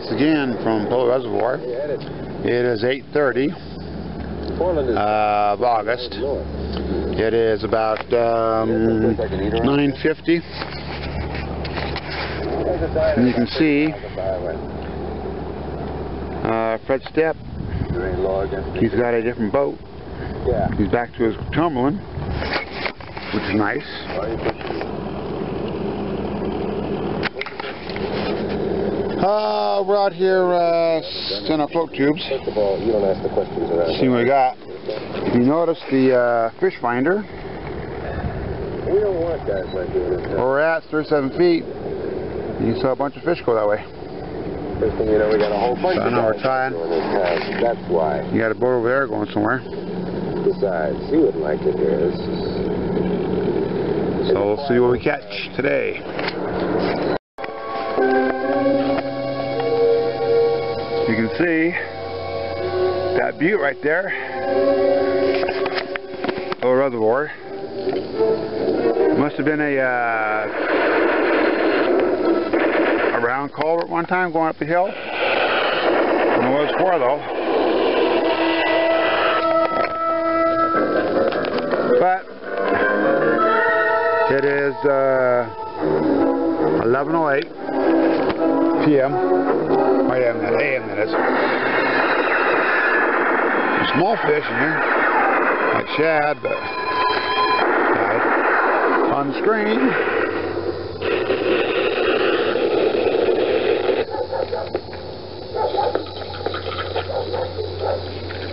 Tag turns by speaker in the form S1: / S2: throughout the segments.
S1: once again from Pillow Reservoir. It is 8:30 of August. It is about 9:50. And you can see Fred Stepp. He's got a different boat. He's back to his Cumberland, which is nice. We're out here in our float tubes.
S2: First of all, you don't ask the questions around.
S1: See what we got. If you notice the fish finder,
S2: We don't want guys like doing this.
S1: where we're at, 37 feet. You saw a bunch of fish go that way.
S2: First thing you know, we got a whole bunch
S1: So
S2: of
S1: now we're
S2: guys
S1: tied.
S2: doing this house. That's why.
S1: You got a boat over there going somewhere.
S2: Besides, he wouldn't like it here. This is...
S1: So we'll see what we catch today. You can see that butte right there. Little reservoir. Must have been a round culvert one time going up the hill. I don't know what it's for though. But it is 11:08 p.m. AM that is. There's small fish in here, like shad, but on the screen.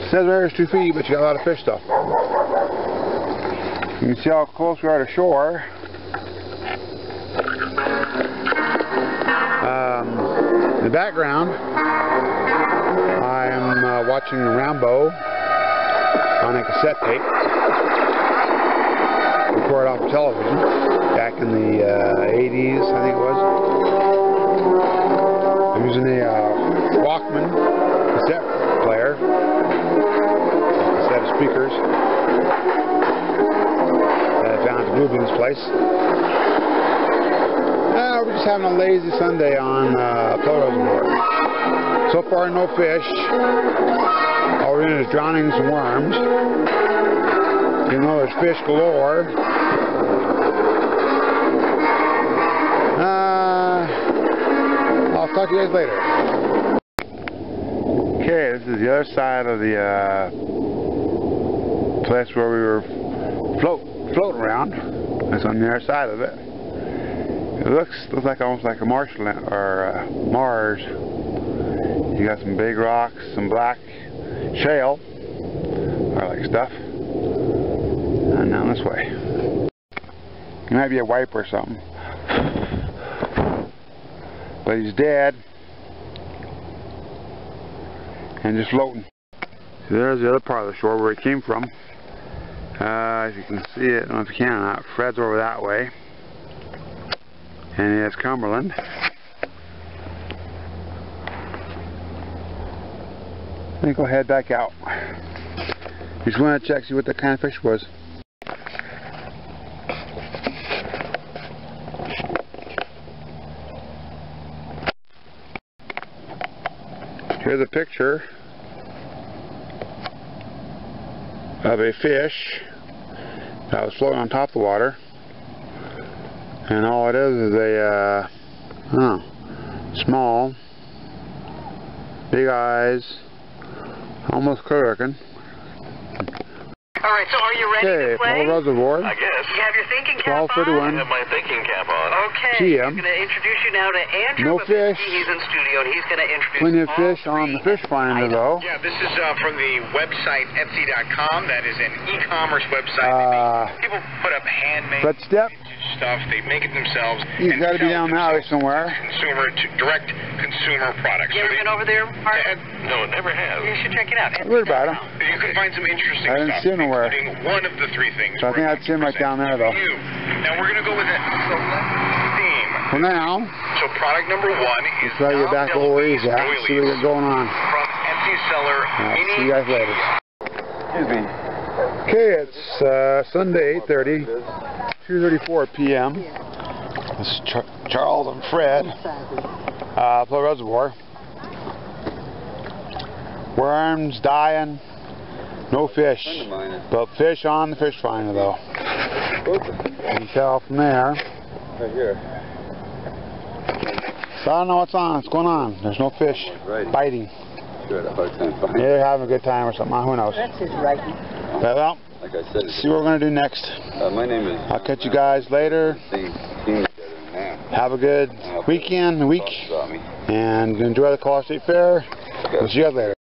S1: It says right here's 2 feet, but you got a lot of fish though. You can see how close we are to shore. In the background, I'm watching Rambo on a cassette tape, recorded off of television back in the 80s, I think it was. I'm using a Walkman cassette player, a set of speakers that I found at the Blue Beans place. We're just having a lazy Sunday on Pillow Reservoir. So far, no fish. All we're doing is drowning some worms. You know, there's fish galore. I'll talk to you guys later. Okay, this is the other side of the place where we were floating around. That's on the other side of it. It looks like almost like a marshland or Mars. You got some big rocks, some black shale, or like stuff, and down this way. It might be a wipe or something, but he's dead and just floating. So there's the other part of the shore where he came from. As you can see it, I don't know if you can or not. Fred's over that way. And he has Cumberland. Let me go head back out. Just want to check, see what that kind of fish was. Here's a picture of a fish that was floating on top of the water. And all it is a small, big eyes, almost clear-looking.
S3: Alright, so are you ready to play?
S1: Pillow Reservoir.
S3: I guess. You have your thinking cap on?
S1: 12:31.
S3: I have my thinking cap on. Okay.
S1: PM.
S3: I'm going to introduce you now to Andrew.
S1: No fish.
S3: He's in studio and he's going to introduce
S1: Plenty of fish on the fish finder though.
S4: Yeah, this is from the website Etsy.com. That is an e-commerce website. People put up handmade
S1: Fred Stepp.
S4: stuff. They make it themselves.
S1: He's got to be down that way somewhere.
S4: Direct consumer products.
S3: You ever been over there, Art?
S4: No, never have.
S3: You should check it out.
S1: I heard about him.
S4: You can find some interesting
S1: I didn't
S4: stuff,
S1: see him nowhere.
S4: including one of the three things.
S1: So I think I'd see him right down there though.
S4: Now we're going to go with a theme.
S1: For now,
S4: So product number one is
S1: let's try to get back over where he's at. See what we got going on.
S4: from Etsy seller.
S1: See you guys later.
S2: Excuse me.
S1: Okay, it's Sunday, 8:30, 2:34 p.m. This is Charles and Fred, Pillow Reservoir. Worms dying. No fish.
S2: Friend of mine is
S1: But fish on the fish finder though.
S2: focused
S1: You can tell from there.
S2: right here.
S1: So I don't know what's going on. There's no fish biting.
S2: Sure, a hard time finding.
S1: Maybe they're having a good time or something. Who knows?
S5: That's his writing.
S1: But, well,
S2: Like I said,
S1: see what we're going to do next.
S2: my name is.
S1: I'll catch you guys later.
S2: Team together now.
S1: Have a good weekend, week,
S2: Saw me.
S1: and enjoy the Colorado State Fair. We'll see you guys later.